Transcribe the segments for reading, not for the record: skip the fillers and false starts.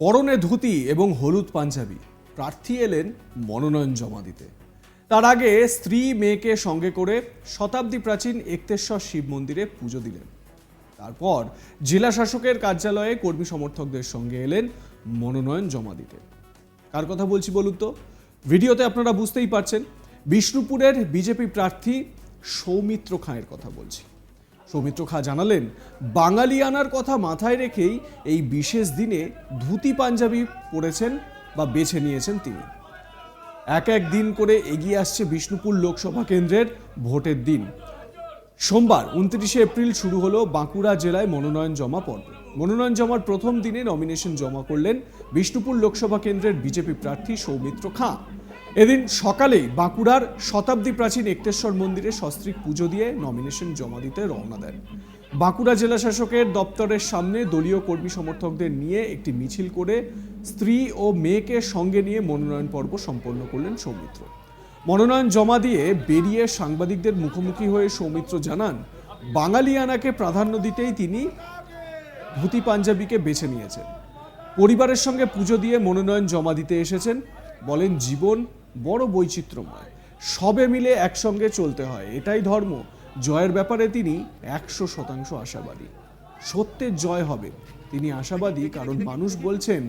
পরনে ধুতি এবং হলুদ পাঞ্জাবি প্রার্থী এলেন মনোনয়ন জমা দিতে। তার আগে স্ত্রী মেয়েকে সঙ্গে করে শতাব্দী প্রাচীন একতেশ্বর শিব মন্দিরে পুজো দিলেন। তারপর জেলা শাসকের কার্যালয়ে কর্মী সমর্থকদের সঙ্গে এলেন মনোনয়ন জমা দিতে। কার কথা বলছি বলুন তো? ভিডিওতে আপনারা বুঝতেই পারছেন, বিষ্ণুপুরের বিজেপি প্রার্থী সৌমিত্র খাঁয়ের কথা বলছি। সৌমিত্র খাঁ জানালেন, বাঙালিয়ানার কথা মাথায় রেখেই এই বিশেষ দিনে ধুতি পাঞ্জাবি পরেছেন বা বেছে নিয়েছেন তিনি। এক এক দিন করে এগিয়ে আসছে বিষ্ণুপুর লোকসভা কেন্দ্রের ভোটের দিন। সোমবার 29শে এপ্রিল শুরু হলো বাঁকুড়া জেলায় মনোনয়ন জমা পর্ব। মনোনয়ন জমার প্রথম দিনে নমিনেশন জমা করলেন বিষ্ণুপুর লোকসভা কেন্দ্রের বিজেপি প্রার্থী সৌমিত্র খাঁ। এদিন সকালেই বাঁকুড়ার শতাব্দী প্রাচীন একতেশ্বর মন্দিরে সস্ত্রীক পুজো দিয়ে নমিনেশন জমা দিতে রওনা দেন। বাঁকুড়া জেলা শাসকের দপ্তরের সামনে দলীয় কর্মী সমর্থকদের নিয়ে একটি মিছিল করে স্ত্রী ও মেয়েকে সঙ্গে নিয়ে মনোনয়ন পর্ব সম্পন্ন করলেন সৌমিত্র। মনোনয়ন জমা দিয়ে বেরিয়ে সাংবাদিকদের মুখোমুখি হয়ে সৌমিত্র জানান, বাঙালিয়ানাকে প্রাধান্য দিতেই তিনি ধুতি পাঞ্জাবিকে বেছে নিয়েছেন। পরিবারের সঙ্গে পুজো দিয়ে মনোনয়ন জমা দিতে এসেছেন। বলেন, জীবন বড় বৈচিত্র্যময়, সবে মিলে একসঙ্গে চলতে হয়, এটাই ধর্ম। জয়ের ব্যাপারে তিনি 100% আশাবাদী। সত্যের জয় হবে, তিনি আশাবাদী, কারণ মানুষ বলছেন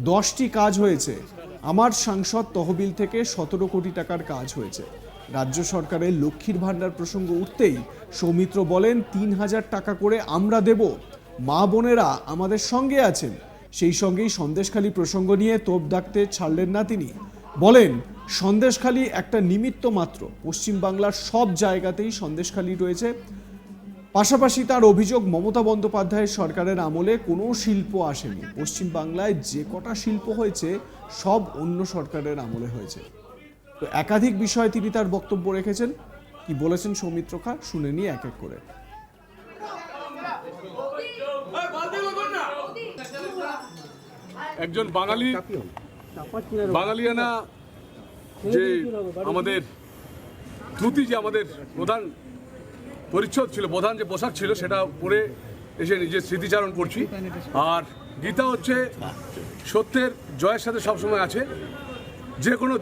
10টি কাজ হয়েছে। আমার সাংসদ তহবিল থেকে 17 কোটি টাকার কাজ হয়েছে। রাজ্য সরকারের লক্ষ্মীর ভাণ্ডার প্রসঙ্গ উঠতেই সৌমিত্র বলেন, 3000 টাকা করে আমরা দেব, মা বোনেরা আমাদের সঙ্গে আছেন। সেই সঙ্গেই সন্দেশখালী প্রসঙ্গ নিয়ে তোপ দাগতে ছাড়লেন না তিনি। বলেন, সন্দেশখালী একটা নিমিত্ত মাত্র, পশ্চিমবাংলার সব জায়গাতেই সন্দেশখালী রয়েছে। পাশাপাশি তার অভিযোগ, মমতা বন্দ্যোপাধ্যায়ের সরকারের আমলে কোনো শিল্প আসেনি। পশ্চিমবাংলায় যে কটা শিল্প হয়েছে সব অন্য সরকারের আমলে হয়েছে। তো একাধিক বিষয়ে তিনি তার বক্তব্য রেখেছেন। কি বলেছেন সৌমিত্র খাঁ শুনে নিয়ে এক এক করে। একজন বাঙালিয়ানা যে আমাদের ধুতি, যে আমাদের প্রধান পরিচ্ছদ ছিল, প্রধান যে পোশাক ছিল, সেটা পরে এসে নিজের স্মৃতিচারণ করছি। আর গীতা হচ্ছে সত্যের জয়ের সাথে সবসময় আছে। যে কোনো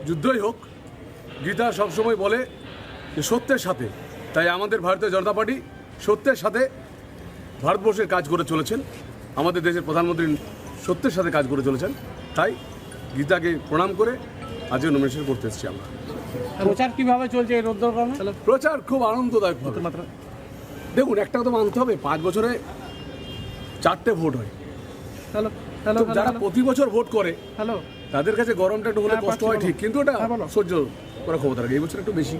যুদ্ধই হোক, গীতা সবসময় বলে যে সত্যের সাথে। তাই আমাদের ভারতীয় জনতা পার্টি সত্যের সাথে ভারতবর্ষের কাজ করে চলেছেন। আমাদের দেশের প্রধানমন্ত্রী সত্যের সাথে কাজ করে চলেছেন। তাই গীতাকে প্রণাম করে আজকে নমিনেশন করতে এসেছি আমরা। প্রচার কিভাবে চলছে এই রোদ্দুর গরমে? প্রচার খুব আনন্দদায়ক। দেখুন, একটা কথা মানতে হবে, 5 বছরে 4টে ভোট হয়। তো যারা প্রতি বছর ভোট করে তাদের কাছে গরমটা একটু হলে কষ্ট হয় ঠিক, কিন্তু ওটা সহ্য করার ক্ষমতা রাখে। এই বছর একটু বেশি।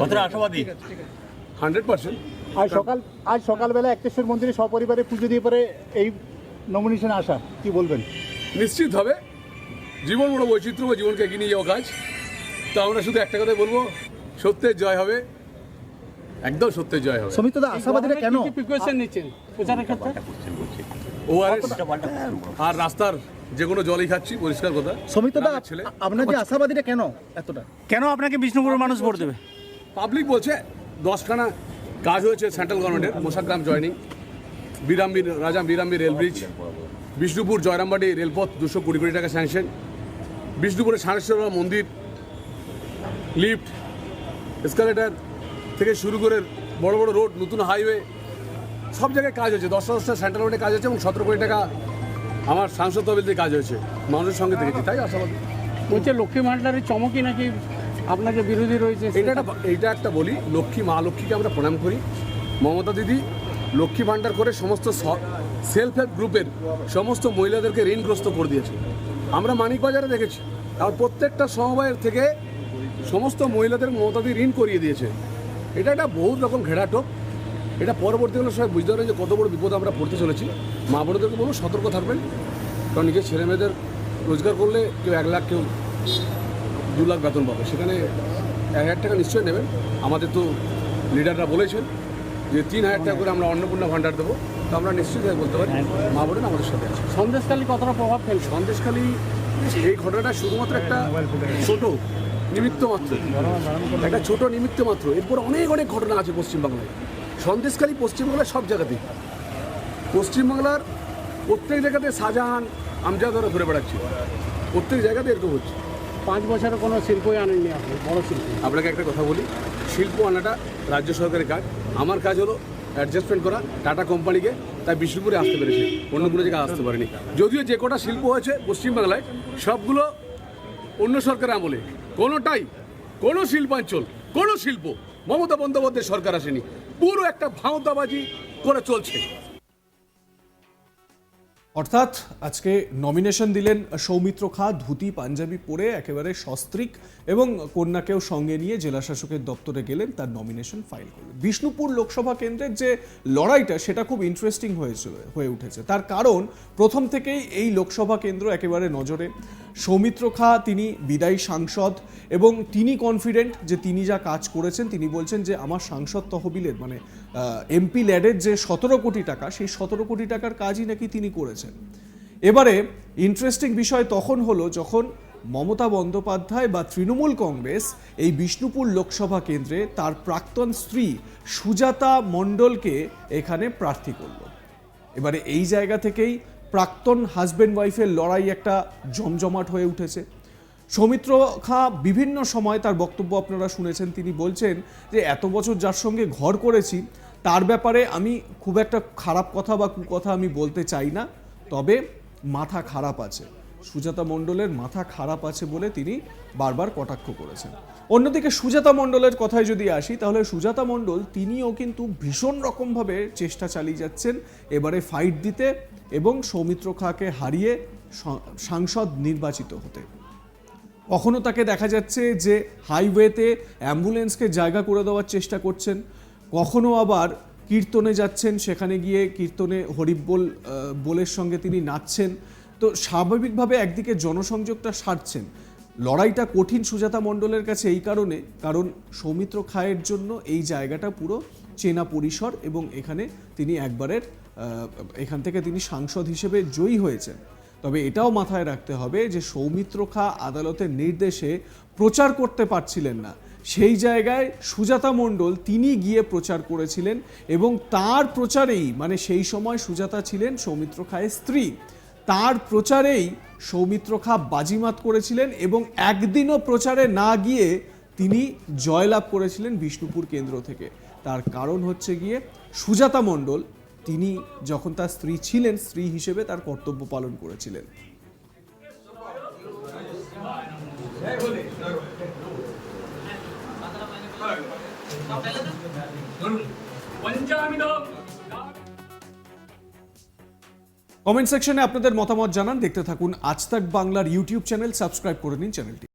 কতটা আশাবাদী? 100%। আজ সকালবেলা একতেশ্বর মন্দিরে সপরিবারে পুজো দিয়ে পরে এই নমিনেশন আসা, কি বলবেন? নিশ্চিত হবে, জীবন বড় বৈচিত্র্য, জীবনকে এগিয়ে নিয়ে যাওয়া কাজ। তো আমরা শুধু একটা কথাই বলবো, সত্যের জয় হবে, একদম সত্যের জয় হবে। সমিতদা, আশাবাদীরা কেন প্রিপারেশন নিচ্ছেন প্রচারের ক্ষেত্রে? ওআরএস আর রাস্তার যে কোনো জলই খাচ্ছি, পরিষ্কার কথা। সমিতদা, আপনার যে আশাবাদীরা কেন এতটা? কেন আপনাকে বিষ্ণুপুরের মানুষ ভোট দেবে? পাবলিক বলছে 10খানা কাজ হয়েছে সেন্ট্রাল গভর্নমেন্টের। মোশাগ্রাম জয়নিং, রাজা বিরামবীর রেল ব্রিজ, বিষ্ণুপুর জয়রামবাটি রেলপথ 220 কোটি টাকা স্যাংশন, বিষ্ণুপুরে সানেশ্বর মন্দির, লিফট, এসকালেটার থেকে শুরু করে বড় বড় রোড, নতুন হাইওয়ে, সব জায়গায় কাজ হয়েছে। 10টা সেন্ট্রাল গভর্নমেন্টে কাজ হয়েছে এবং 17 কোটি টাকা আমার সাংসদ তহবিল থেকে কাজ হয়েছে। মানুষের সঙ্গে দেখেছি, তাই আশাবাদী। বলছে লক্ষ্মী ভাণ্ডারের চমকই নাকি আপনাকে বিরোধী রয়েছে। এইটা একটা বলি, মা লক্ষ্মীকে আমরা প্রণাম করি। মমতা দিদি লক্ষ্মী ভাণ্ডার করে সমস্ত সেলফ হেল্প গ্রুপের সমস্ত মহিলাদেরকে ঋণগ্রস্ত করে দিয়েছে। আমরা মানিকবাজারে দেখেছি, আর প্রত্যেকটা সমবায়ের থেকে সমস্ত মহিলাদের মমতা দিদি ঋণ করিয়ে দিয়েছে। এটা একটা বহুত রকম ঘেরাটোপ। এটা পরবর্তীকালে সবাই বুঝতে পারে যে কত বড় বিপদ আমরা পড়তে চলেছি। মা বোনদেরকে বলবো সতর্ক থাকবেন, কারণ নিজের ছেলে মেয়েদের রোজগার করলে কেউ 1 লাখ, কেউ 2 লাখ বেতন পাবে, সেখানে 1000 টাকা নিশ্চয়ই নেবেন। আমাদের তো লিডাররা বলেছেন যে 3000 টাকা করে আমরা অন্নপূর্ণা ভাণ্ডার দেবো। তো আমরা নিশ্চিতভাবে বলতে পারি মা বোনেরা আমাদের সাথে আছে। সন্দেশখালী কতটা প্রভাব ফেলছে? সন্দেশখালী এই ঘটনাটা শুধুমাত্র একটা ছোট নিমিত্ত মাত্র, একটা ছোট নিমিত্ত মাত্র। এরপর অনেক অনেক ঘটনা আছে পশ্চিমবাংলায়। সন্দেশখালী পশ্চিমবাংলার সব জায়গাতেই। পশ্চিমবাংলার প্রত্যেক জায়গাতে শাহজাহান আমজাদরা ঘুরে বেড়াচ্ছে, প্রত্যেক জায়গাতে এরকম হচ্ছে। 5 বছরে কোনো শিল্পই আনেননি আপনি, বড় শিল্পী। আপনাকে একটা কথা বলি, শিল্প আনাটা রাজ্য সরকারের কাজ, আমার কাজ হলো অ্যাডজাস্টমেন্ট করা টাটা কোম্পানিকে, তাই বিষ্ণুপুরে আসতে পেরেছে, অন্য কোনো জায়গায় আসতে পারেনি। যদিও যে কটা শিল্প হয়েছে পশ্চিমবাংলায় সবগুলো অন্য সরকারের আমলে, কোনোটাই কোনো শিল্পাঞ্চল কোনো শিল্প মমতা বন্দ্যোপাধ্যায়ের সরকার আসেনি, পুরো একটা ভাঁওতাবাজি করে চলছে। অর্থাৎ আজকে নমিনেশন দিলেন সৌমিত্র খা, ধুতি পাঞ্জাবি পরে একেবারে সস্ত্রীক, এবং কন্যাকেও সঙ্গে নিয়ে জেলা শাসকের দপ্তরে গেলেন, তার নমিনেশন ফাইল করলেন। বিষ্ণুপুর লোকসভা কেন্দ্রের যে লড়াইটা সেটা খুব ইন্টারেস্টিং হয়ে উঠেছে। তার কারণ প্রথম থেকেই এই লোকসভা কেন্দ্র একেবারে নজরে। সৌমিত্র খা তিনি বিদায়ী সাংসদ এবং তিনি কনফিডেন্ট যে তিনি যা কাজ করেছেন, তিনি বলছেন যে আমার সাংসদ তহবিলের মানে এমপি ল্যাডের যে 17 কোটি টাকা, সেই 17 কোটি টাকার কাজই নাকি তিনি করেছেন। এবারে ইন্টারেস্টিং বিষয় তখন হলো যখন মমতা বন্দ্যোপাধ্যায় বা তৃণমূল কংগ্রেস এই বিষ্ণুপুর লোকসভা কেন্দ্রে তার প্রাক্তন স্ত্রী সুজাতা মণ্ডলকে এখানে প্রার্থী করল। এবারে এই জায়গা থেকেই প্রাক্তন হাজব্যান্ড ওয়াইফের লড়াই একটা জমজমাট হয়ে উঠেছে। সৌমিত্র খা বিভিন্ন সময় তার বক্তব্য আপনারা শুনেছেন, তিনি বলছেন যে এত বছর যার সঙ্গে ঘর করেছি তার ব্যাপারে আমি খুব একটা খারাপ কথা বা কুকথা আমি বলতে চাই না, তবে মাথা খারাপ আছে। সুজাতা মণ্ডলের মাথা খারাপ আছে বলে তিনি বারবার কটাক্ষ করেছেন। অন্যদিকে সুজাতা মণ্ডলের কথায় যদি আসি, তাহলে সুজাতা মণ্ডল তিনিও কিন্তু ভীষণ রকমভাবে চেষ্টা চালিয়ে যাচ্ছেন এবারে ফাইট দিতে এবং সৌমিত্র খাকে হারিয়ে সাংসদ নির্বাচিত হতে। কখনো তাকে দেখা যাচ্ছে যে হাইওয়েতে অ্যাম্বুলেন্সকে জায়গা করে দেওয়ার চেষ্টা করছেন, কখনো আবার কীর্তনে যাচ্ছেন, সেখানে গিয়ে কীর্তনে হরিবোল বোলের সঙ্গে তিনি নাচছেন। তো স্বাভাবিকভাবে একদিকে জনসংযোগটা সারছেন। লড়াইটা কঠিন সুজাতা মণ্ডলের কাছে এই কারণে, কারণ সৌমিত্র খায়ের জন্য এই জায়গাটা পুরো চেনা পরিসর এবং এখানে তিনি একবারের এখান থেকে তিনি সাংসদ হিসেবে জয়ী হয়েছেন। তবে এটাও মাথায় রাখতে হবে যে সৌমিত্র খা আদালতের নির্দেশে প্রচার করতে পারছিলেন না, সেই জায়গায় সুজাতা মণ্ডল তিনি গিয়ে প্রচার করেছিলেন এবং তার প্রচারেই, মানে সেই সময় সুজাতা ছিলেন সৌমিত্র খায়ের স্ত্রী, তার প্রচারেই সৌমিত্র খা বাজিমাত করেছিলেন এবং একদিনও প্রচারে না গিয়ে তিনি জয়লাভ করেছিলেন বিষ্ণুপুর কেন্দ্র থেকে। তার কারণ হচ্ছে গিয়ে সুজাতা মণ্ডল তিনি যখন তার স্ত্রী ছিলেন, স্ত্রী হিসেবে তার কর্তব্য পালন করেছিলেন। কমেন্ট সেকশনে আপনাদের মতামত জানান। দেখতে থাকুন আজ তাক বাংলার ইউটিউব চ্যানেল, সাবস্ক্রাইব করে নিন চ্যানেলটি।